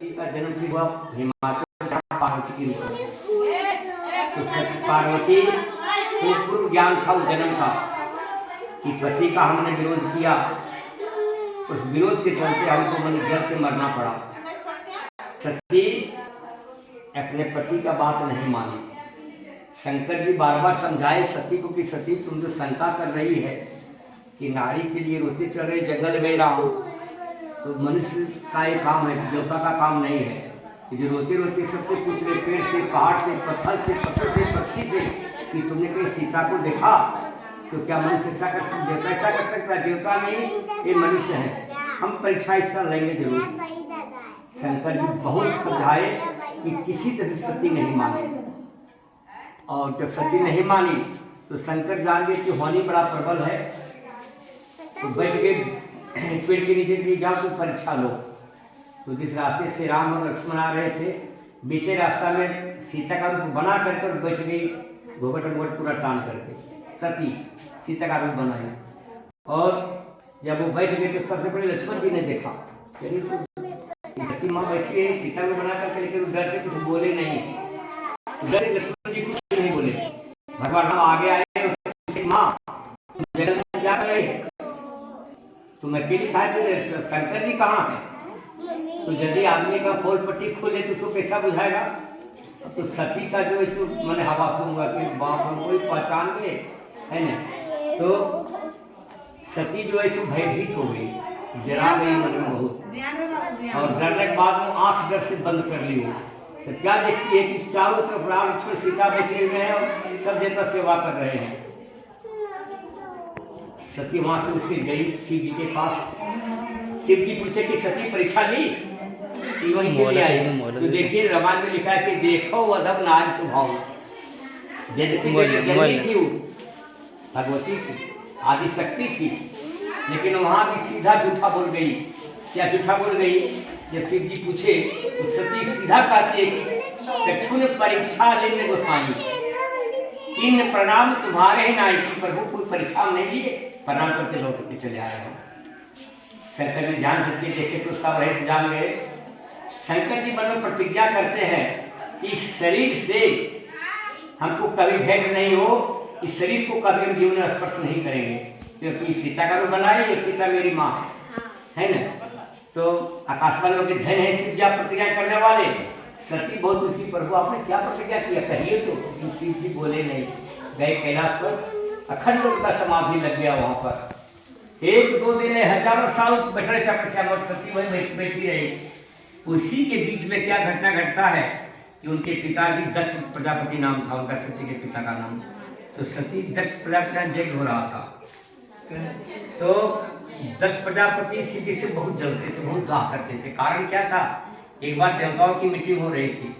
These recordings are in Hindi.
का जन्म भी हुआ हिमाचल, जहाँ पार्वती की रूप है। तो सती पार्वती को पूर्व ज्ञान था उस जन्म का कि पति का हमने विरोध किया, उस विरोध के चलते हमको मन जल के मरना पड़ा। सती अपने पति का बात नहीं मानी। शंकर जी बार बार समझाए सती को कि सती तुम जो शंका कर रही है कि नारी के लिए रोते चढ़ रहे जंगल में रहा हूँ, तो मनुष्य का ये काम है, देवता का काम नहीं है। कि जो रोते रोते सबसे पूछ रहे पेड़ से, पहाड़ से, पत्थर से, पत्थर से, पक्षी से कि तुमने कहीं सीता को देखा, तो क्या मनुष्य ऐसा कर सकता, देवता ऐसा कर सकता है? देवता नहीं, ये मनुष्य है। हम परीक्षा इसका लेंगे जरूर। शंकर जी बहुत समझाए कि किसी तरह सती नहीं माने, और जब सती नहीं मानी तो शंकर जान गए कि होनी बड़ा प्रबल है, तो बैठ गए पेड़ के नीचे कि जाओ तो परीक्षा लो। तो जिस रास्ते से राम और लक्ष्मण आ रहे थे, बीचे रास्ता में सीता का रूप बना करके बैठ गई, घोघट घोट पूरा टान करके सती सीता का रूप बनाई। और जब वो बैठ गए तो सबसे पहले लक्ष्मण जी ने देखा, यदि तो सती माँ बैठी है सीता को बना करके, लेकिन डर के कुछ बोले नहीं। डर लक्ष्मण जी कुछ नहीं बोले। भगवान राम आगे आए, माँ जगह में क्या कर रही है, तुम अकेली खाए, शंकर जी कहाँ है? तो यदि आदमी का खोल पट्टी खोले तो उसको कैसा बुझाएगा? तो सती का जो इस मैंने हवा सुनूंगा कि बाप कोई पहचान गए है ना, तो सती जो है सो भयभीत हो गई, डरा गई मन में बहुत, और डरने के बाद वो आंख डर से बंद कर ली। तो क्या देखती है कि चारों तरफ राम लक्ष्मण सीता बैठे हुए हैं और सब देवता सेवा कर रहे हैं। सती वहां से उठ के गई शिव जी के पास। शिव जी पूछे कि सती परीक्षा ली कि वहीं चली आई? तो देखिए रामायण में लिखा है कि देखो अधम नारी स्वभाव, जननी थी वो, भगवती थी, आदि शक्ति थी, लेकिन वहां भी सीधा झूठा बोल गई। क्या झूठा बोल गई? जब शिव जी पूछे तो सती सीधा कहती है कि दक्षुण परीक्षा लेने गोसाई, इन प्रणाम तुम्हारे ही नाई की, प्रभु कोई परीक्षा नहीं लिए, प्रणाम करके लौट के चले आए हो। शंकर जी ध्यान करके देखे तो सब रहस्य जान गए। शंकर जी मन में प्रतिज्ञा करते हैं कि इस शरीर से हमको कभी भेंट नहीं हो, इस शरीर को कभी हम जीवन में स्पर्श नहीं करेंगे, क्योंकि सीता का रूप बनाई और सीता मेरी माँ है ना। तो आकाशवाणी के धन है शिव जी प्रतिज्ञा करने वाले। सती बहुत उसकी, प्रभु आपने क्या प्रतिज्ञा किया कहिए तो। शिव जी बोले नहीं। गए कैलाश पर, अखंड उनका समाधि लग गया वहां पर। एक दो दिन हजारों साल बैठ रहे तपस्या में, सती वही बैठी रही। उसी के बीच में क्या घटना घटता है कि उनके पिताजी दक्ष प्रजापति नाम था उनका, सती के पिता का नाम। तो सती दक्ष प्रजापति का यज्ञ हो रहा था, तो दक्ष प्रजापति शिव जी से बहुत जलते थे, बहुत दाह करते थे। कारण क्या था? एक बार देवताओं की मीटिंग हो रही थी,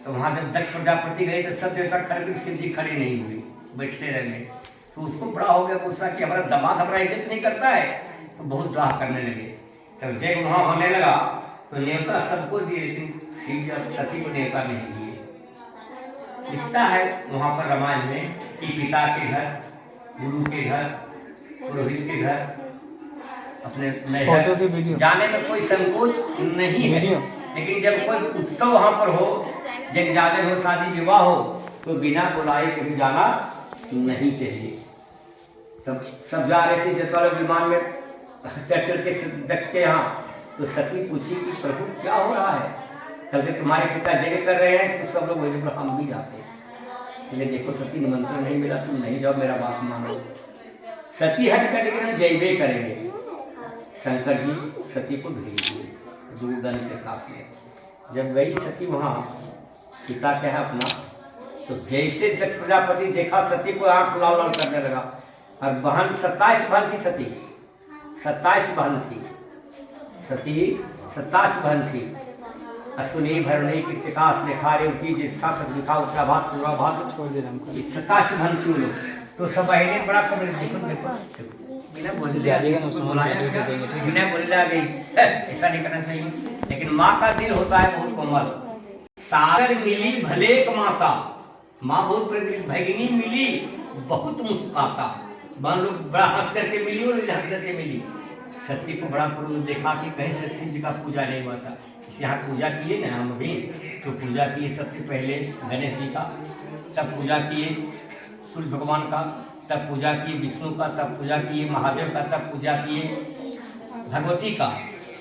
तो वहां जब दक्ष प्रजापति गए तो सब देवता खड़े, शिव जी खड़े नहीं हुए, बैठते रह गए। तो उसको बड़ा हो गया गुस्सा कि हमारा दामाद हमारा इज्जत नहीं करता है, तो बहुत दाह करने लगे। तब जब वहां होने लगा तो न्योता सबको दिए, लेकिन शिव जी सती को न्योता नहीं दिए। लिखता है वहां पर रामायण में कि पिता के घर, गुरु के घर, पुरोहित के घर, अपने जाने में कोई संकोच नहीं है, लेकिन जब कोई उत्सव वहां पर हो, जब जागरण हो, शादी विवाह हो, तो बिना बुलाए कहीं जाना नहीं चाहिए। तब सब जा रहे थे जतवाले विमान में चढ़ चढ़ के दक्ष के यहाँ। तो सती पूछी कि प्रभु क्या हो रहा है? कल तुम्हारे पिता जगह कर रहे हैं, तो सब लोग बोले हम भी जाते हैं। लेकिन देखो सती निमंत्रण नहीं मिला, तुम नहीं जाओ, मेरा बात मानो। सती हट कर लेकिन हम जयबे करेंगे। शंकर जी सती को भेज दिए दूरदन के साथ में। जब गई सती वहाँ पिता क्या है अपना, तो जैसे दक्ष प्रजापति देखा सती को, आँख लाल लाल करने लगा। और बहन 27 बहन थी सती, 27 बहन थी सती, 27 बहन थी। अश्विनी भरणी कृतिका स्नेखारे उठी जिसका लिखा उसका भात पूरा भात 27 बहन थी लोग। तो सब बहने बड़ा कमरे देखो देखो बिना बोले आ गई, ऐसा नहीं करना चाहिए। लेकिन माँ का दिल होता है बहुत कोमल। सागर मिली भले एक माता, माँ बहुत भगिनी मिली बहुत मुस्कुराता। बहन लोग बड़ा हंस करके मिली और हंस करके मिली। सती को बड़ा पुरुष देखा कि कहीं सती जी का पूजा नहीं हुआ था, यहाँ पूजा किए ना हम भी, तो पूजा किए सबसे पहले गणेश जी का, तब पूजा किए सूर्य भगवान का, तब पूजा किए विष्णु का, तब पूजा किए महादेव का, तब पूजा किए भगवती का।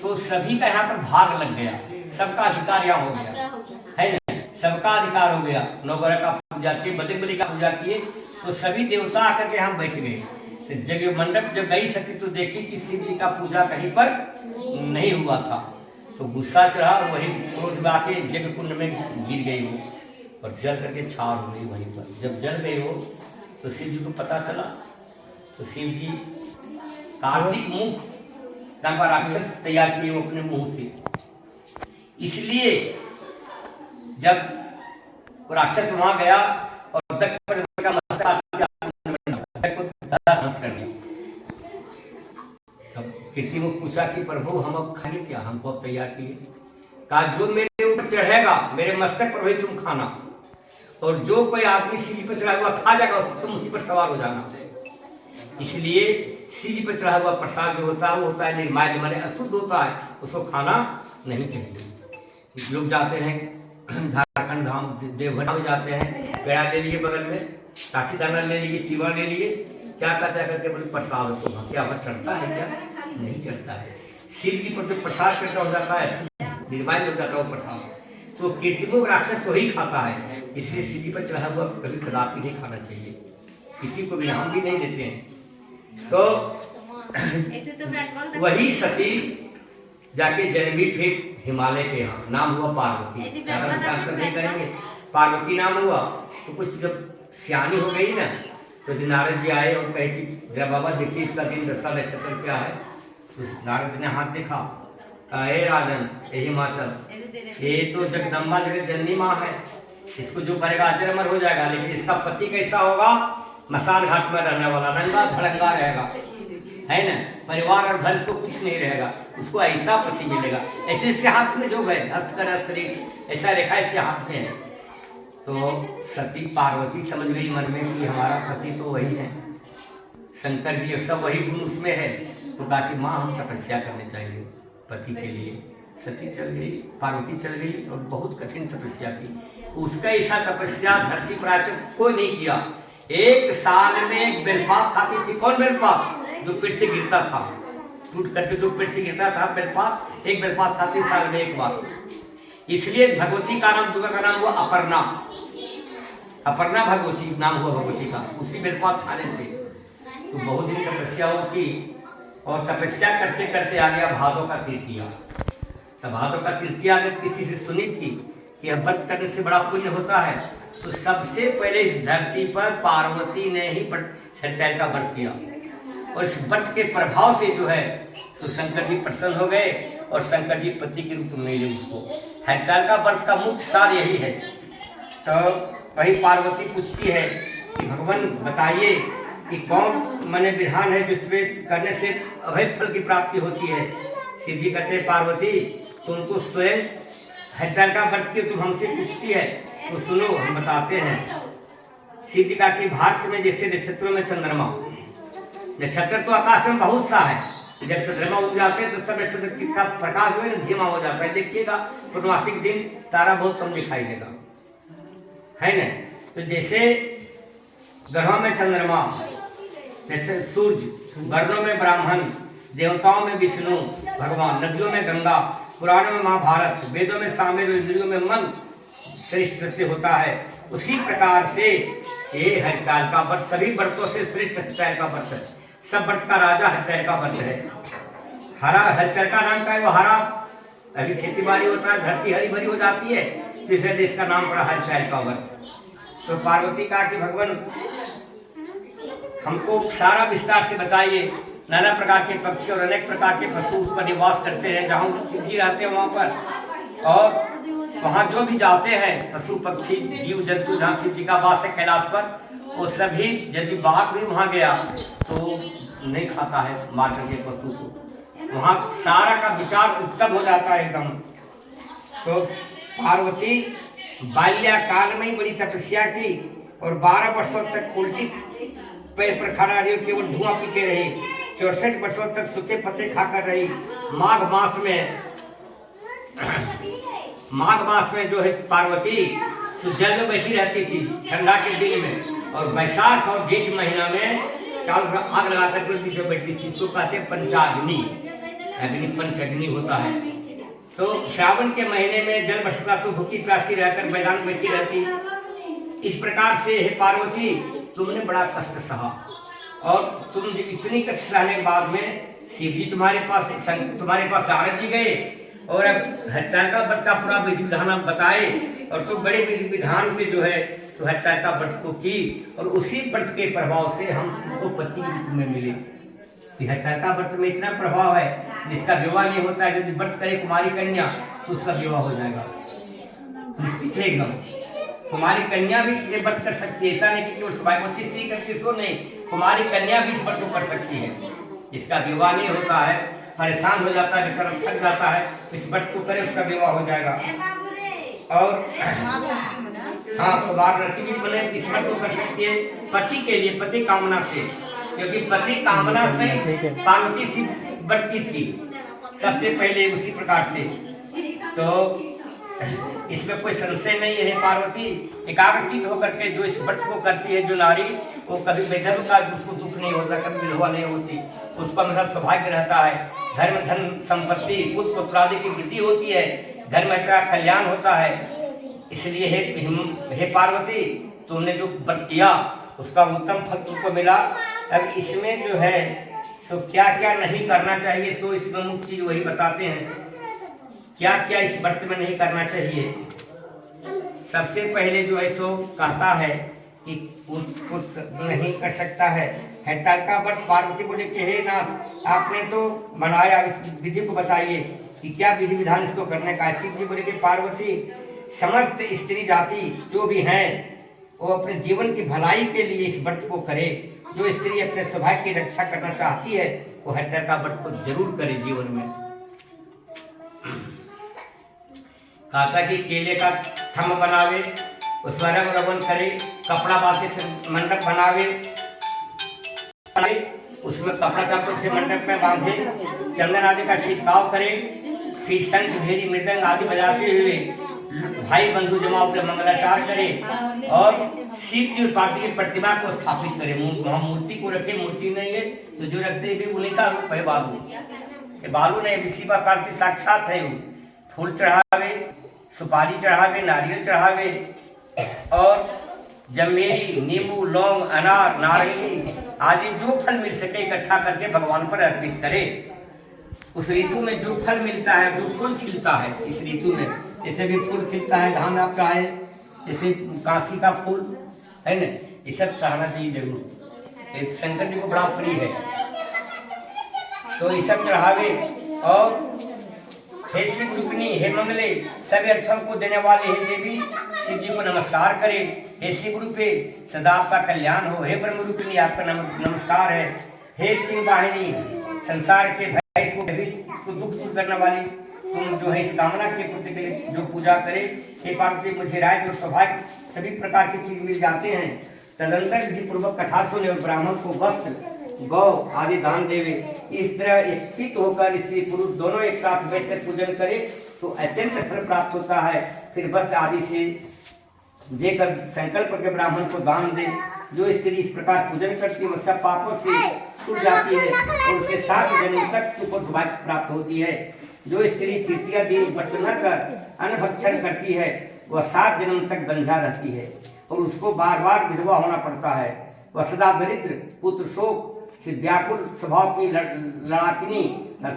तो सभी का यहाँ पर भाग लग गया, सबका अधिकार यहाँ हो गया, है ना, सबका अधिकार हो गया। नवग्रह का पूजा किए, बजरंगबली का पूजा किए, तो सभी देवता आकर के हम बैठ गए। तो जब मंडप जब गई सकी तो देखी कि शिव जी का पूजा कहीं पर नहीं हुआ था, तो गुस्सा चढ़ा और वही क्रोध में आके यज्ञ कुंड में गिर गई वो, और जल करके छार हो गई वहीं पर। जब जल गई हो तो शिव जी को पता चला, तो शिव जी कार्तिक मुख नाम का राक्षस तैयार किए वो अपने मुंह से। इसलिए जब राक्षस वहां गया और दक्ष पर का मस्तक कर दिया, तब कीर्तिमुख पूछा कि प्रभु हम अब खाएंगे क्या, हमको अब तैयार किए। कहा जो मेरे ऊपर चढ़ेगा मेरे मस्तक पर वही तुम खाना, और जो कोई आदमी सीढ़ी पर चढ़ा हुआ खा जाएगा तुम उसी पर सवार हो जाना। इसलिए सीढ़ी पर चढ़ा हुआ प्रसाद जो होता है वो होता है निर्माल्य, माने अशुद्ध होता है, उसको खाना नहीं चाहिए। लोग जाते हैं झारखंड धाम देवघर में जाते हैं, पेड़ा ले लिए बगल में, साक्षी दाना ले लिए, चीवा ले लिए, क्या कहता है करके बोले प्रसाद को क्या वह चढ़ता है क्या, नहीं चढ़ता है। शिव जी पर जो प्रसाद चढ़ता हो जाता है निर्माल्य हो जाता है वो प्रसाद, तो कीर्तिमुख राक्षस वही खाता है। इसलिए शिव जी पर चढ़ा हुआ कभी कदापि नहीं खाना चाहिए, किसी को भी हम भी नहीं देते हैं। तो वही सती जाके जन्मी फिर हिमालय के यहाँ, नाम हुआ पार्वती। नहीं करेंगे, पार्वती नाम हुआ। तो कुछ जब सियानी हो गई ना, तो जो नारद जी आए और कहे कि जरा बाबा देखिए इसका दिन दशा नक्षत्र क्या है। तो नारद ने हाथ देखा, हे राजन, हे हिमाचल, ये तो जगदम्बा जगत जननी माँ है, इसको जो करेगा अजर अमर हो जाएगा, लेकिन इसका पति कैसा होगा, मसान घाट में रहने वाला, नंगा धड़ंगा रहेगा, है ना, परिवार और घर को कुछ नहीं रहेगा, उसको ऐसा पति मिलेगा। ऐसे इसके हाथ में जो है हस्तकर हस्तरेख ऐसा रेखा इसके हाथ में है। तो सती पार्वती समझ गई मन में कि हमारा पति तो वही है, शंकर जी सब वही गुण उसमें है। तो कहा कि माँ हम तपस्या करने चाहिए पति के लिए। सती चल गई, पार्वती चल गई और बहुत कठिन तपस्या की। उसका ऐसा तपस्या धरती पर आज कोई नहीं किया। एक साल में एक बेलपात खाती थी। कौन बेलपात? जो पेड़ से गिरता था, टूट करके जो पेड़ से गिरता था बेलपात, एक बेलपात खाती साल में एक बार। इसलिए भगवती का नाम, दुर्गा का नाम हुआ अपर्णा। अपर्णा भगवती नाम हुआ भगवती का, उसी बेलपात खाने से। तो बहुत दिन तपस्या होती और तपस्या करते करते आ गया भादों का तृतीया। तब भादों का तृतीया अगर किसी से सुनी थी कि यह व्रत करने से बड़ा पुण्य होता है, तो सबसे पहले इस धरती पर पार्वती ने ही हरिताल का व्रत किया। और इस व्रत के प्रभाव से जो है तो शंकर जी प्रसन्न हो गए और शंकर जी पति के रूप में मिले उसको। हरिताल का व्रत का मुख्य सार यही है। तो वही पार्वती पूछती है कि भगवान बताइए कि कौन मने विधान है जिसमें करने से अभय फल की प्राप्ति होती है। शिव जी कहते हैं पार्वती तुम तो स्वयं हरिताल का व्रत की तुम हमसे पूछती है, तो सुनो हम बताते हैं। शिव जी का कि भारत में जैसे नक्षत्रों में चंद्रमा, नक्षत्र तो आकाश में बहुत सा है, जब चंद्रमा उग जाते हैं तो सब नक्षत्र का प्रकाश जो है धीमा हो जाता है। देखिएगा पूर्णमासिक दिन तारा बहुत कम दिखाई देगा, है ना। तो जैसे ग्रहों में चंद्रमा, जैसे सूर्य, वर्णों में ब्राह्मण, देवताओं में विष्णु भगवान, नदियों में गंगा, पुराणों में महाभारत, वेदों में सामवेद, इंद्रियों में मन श्रेष्ठ सत्य होता है। उसी प्रकार से ये हरिताल का व्रत सभी व्रतों से श्रेष्ठ हरिताल का व्रत है। सब व्रत का राजा हरिताल का व्रत है। हरा हरिताल का नाम का है वो हरा, अभी खेती बाड़ी होता है, धरती हरी भरी हो जाती है, तो इसलिए इसका नाम पड़ा हरिताल का व्रत। तो पार्वती कहा कि भगवान हमको सारा विस्तार से बताइए। नाना प्रकार के पक्षी और अनेक प्रकार के पशु उस पर निवास करते हैं, जहाँ शिव जी रहते हैं वहाँ पर, और वहाँ जो भी जाते हैं पशु पक्षी जीव जंतु जहाँ शिव जी का वास है कैलाश पर, वो सभी, यदि बाघ भी वहाँ गया तो नहीं खाता है मार करके पशु को। वहाँ सारा का विचार उत्तम हो जाता है एकदम। तो पार्वती बाल्याकाल में ही बड़ी तपस्या की और 12 वर्षों तक उल्टी पैर पर खड़ा रही, केवल धुआं पी के रही। 64 वर्षों तक सूखे पत्ते खाकर रही। माघ मास में माघ मास में जो है पार्वती जल में बैठी रहती थी ठंडा के दिन में, और बैसाख और जेठ महीना में चारों आग लगाकर के बीच में बैठती थी। इसको कहते हैं पंचाग्नि, अग्नि पंचाग्नि होता है। तो श्रावण के महीने में जल बरसता तो भूखी प्यासी रहकर मैदान में बैठी रहती। इस प्रकार से हे पार्वती तुमने बड़ा कष्ट सहा, और तुम इतनी कष्ट सहने के बाद में शिव जी तुम्हारे पास नारद जी गए और अब हत्याका व्रत का पूरा विधि विधान बताए, और तो बड़े विधि विधान से जो है तो हत्याका व्रत को की, और उसी व्रत के प्रभाव से हम तुमको पति रूप में मिले। हत्याका व्रत में इतना प्रभाव है, जिसका विवाह नहीं होता है, यदि व्रत करे कुमारी कन्या तो उसका विवाह हो जाएगा निश्चित है एकदम। कुमारी कन्या भी ये व्रत कर सकती है, ऐसा नहीं कि केवल सौभाग्यवती स्त्री करती है, सो नहीं, कुमारी कन्या भी इस व्रत को कर सकती है। जिसका विवाह नहीं होता है, परेशान हो जाता है, बेचारा थक जाता है, इस व्रत को करे उसका विवाह हो जाएगा। और हाँ, कुमार लड़की भी बने इस व्रत को कर सकती है पति के लिए, पति कामना से, क्योंकि पति कामना से पार्वती शिव व्रत की थी सबसे पहले उसी प्रकार से। तो इसमें कोई संशय नहीं है। पार्वती एकाग्रचित होकर के जो इस व्रत को करती है, जो नारी, वो कभी वैधव का उसको दुख नहीं होता, कभी विधवा नहीं होती, उसका मतलब सौभाग्य रहता है, घर में धन संपत्ति पुत्र पुत्रादि की वृद्धि होती है, घर में का कल्याण होता है। इसलिए हे पार्वती तुमने जो व्रत किया उसका उत्तम फल तुमको मिला। अब इसमें जो है तो क्या क्या नहीं करना चाहिए, सो इसमें मुख्य चीज वही बताते हैं, क्या क्या इस व्रत में नहीं करना चाहिए। सबसे पहले जो है सो कहता है कि नहीं कर सकता है हत्याका व्रत। पार्वती बोले कि हे नाथ आपने तो बनाया, इस विधि को बताइए कि क्या विधि विधान इसको करने का है। शिव जी बोले कि पार्वती समस्त स्त्री जाति जो भी हैं वो अपने जीवन की भलाई के लिए इस व्रत को करे। जो स्त्री अपने सौभाग्य की रक्षा करना चाहती है वो हत्याका व्रत को जरूर करे जीवन में। कहा कि केले का थम बनावे, उसमें रंग रवन करे, कपड़ा बांधे से मंडप बनावे, उसमें कपड़ा चादर से मंडप में बांधे, चंदन आदि का छिड़काव करे, फिर शंख भेरी मृदंग आदि बजाते हुए भाई बंधु जमा अपने मंगलाचार करे, और शिव जी पार्वती की प्रतिमा को स्थापित करे। वहाँ मूर्ति को रखे, मूर्ति नहीं है तो जो रखते भी उन्हीं का रूप है बालू। बालू नहीं, शिव पार्वती साक्षात है। फूल चढ़ावे, सुपारी चढ़ावे, नारियल चढ़ावे, और जमेरी, नींबू, लौंग, अनार, नारंगी आदि जो फल मिल सके इकट्ठा करके भगवान पर अर्पित करे। उस ऋतु में जो फल मिलता है, जो फूल खिलता है इस ऋतु में, जैसे भी फूल खिलता है, धान आपका है, जैसे काशी का फूल है ना, ये सब चढ़ाना चाहिए जरूर। एक शंकर जी को बड़ा प्रिय है, तो ये सब चढ़ावे। और हे शिव रूपिणी, हे मंगले, सभी अर्थों को देने वाले हे देवी, शिव जी को नमस्कार करे। हे शिव रूपे सदा आपका कल्याण हो। हे ब्रह्म रूपिणी आपका नमस्कार है। हे सिंह वाहिनी, संसार के भय को दुख दूर करने वाली तुम जो है इस कामना के पुत्र के लिए जो पूजा करे। हे पार्वती मुझे राय और सौभाग्य सभी प्रकार की चीज मिल जाते हैं। तदंतर विधि पूर्वक कथा सुने और ब्राह्मण को वस्त्र, गौ आदि दान देवे। इस तरह स्थित होकर स्त्री पुरुष दोनों एक साथ बैठकर पूजन करे तो अत्यंत फल प्राप्त होता है। फिर वस्त्र आदि से देकर संकल्प के ब्राह्मण को दान दे। जो स्त्री इस प्रकार पूजन करती है वह सब पापों से छूट जाती है और उसके 7 जन्म तक सुख और सौभाग्य प्राप्त होती है। जो स्त्री तृतीय दिन व्रत न कर अनभक्षण करती है वह 7 जन्म तक बंधा रहती है और उसको बार बार विधवा होना पड़ता है। वह सदा दरिद्र, पुत्र शोक से व्याकुल स्वभाव की लड़ाकिनी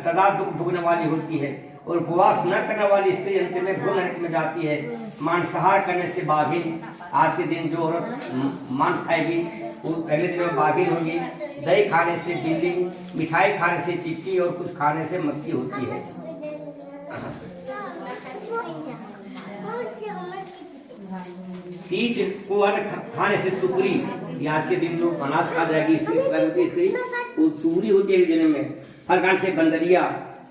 सदा दुख भोगने वाली होती है और उपवास न करने वाली स्त्री अंत में भूल नरक में जाती है। मांसाहार करने से बाघिन, आज के दिन जो औरत मांस खाएगी वो पहले दिन में बाघिन होगी। दही खाने से बिल्ली, मिठाई खाने से चिट्टी और कुछ खाने से मक्खी होती है। तीज को अन्न खाने से सुपुरी, आज के दिन जो अनाज खा जाएगी स्त्री वो सुपुरी होती है जन्म में। फल खाने से बंदरिया,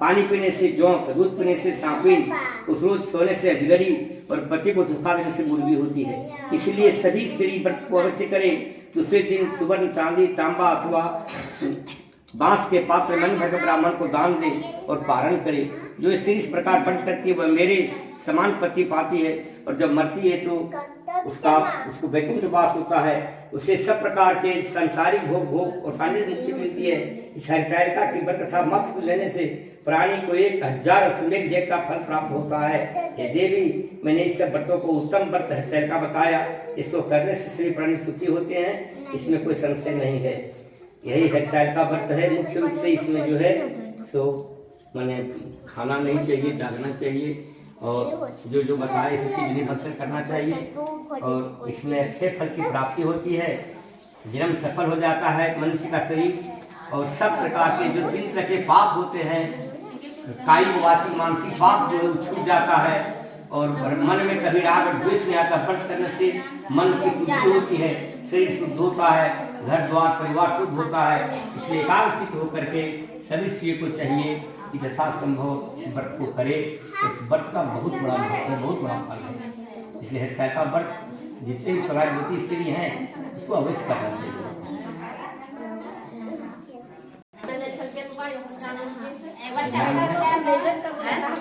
पानी पीने से जोंक, दूध पीने से सांपिन, उस रोज सोने से अजगरी और पति को धोखा देने से मुर्गी होती है। इसलिए सभी स्त्री व्रत को अवश्य करें। दूसरे दिन सुवर्ण, चांदी, तांबा अथवा बांस के पात्र मन भर ब्राह्मण को दान दे और पारण करे। जो स्त्री इस प्रकार व्रत करती है वह मेरे समान पति पाती है, और जब मरती है तो उसको वैकुंठ वास होता है। उसे सब प्रकार के संसारिक भोग और शारीरिक मुक्ति मिलती है। इस हरितालिका की व्रत तथा मत्स्य लेने से प्राणी को 1000 सुमेघ यज्ञ का फल प्राप्त होता है। हे देवी, मैंने इस सब व्रतों को उत्तम व्रत हरितालिका बताया। इसको करने से सभी प्राणी सुखी होते हैं, इसमें कोई संशय नहीं है। यही हरितालिका व्रत है। मुख्य रूप से इसमें जो है सो मैंने खाना नहीं चाहिए, जागना चाहिए, और जो जो बताए इसकी विधि भक्षण करना चाहिए, और इसमें अच्छे फल की प्राप्ति होती है। जन्म सफल हो जाता है मनुष्य का शरीर, और सब प्रकार के जो 3 तरह के पाप होते हैं, कायिक वाचिक मानसिक पाप जो छूट जाता है, और मन में कभी राग और द्वेष नहीं आता। व्रत करने से मन की शुद्धि होती है, शरीर शुद्ध होता है, घर द्वार परिवार शुद्ध होता है। इसलिए एकाग्रचित्त होकर के सभी स्त्रियों को चाहिए कि यथासंभव इस व्रत को करे। इस व्रत का बहुत बड़ा महत्व है, बहुत बड़ा फल है। इसलिए हरितालिका व्रत जितने भी सौभाग्यवती स्त्री हैं उसको अवश्य करना चाहिए। एक बार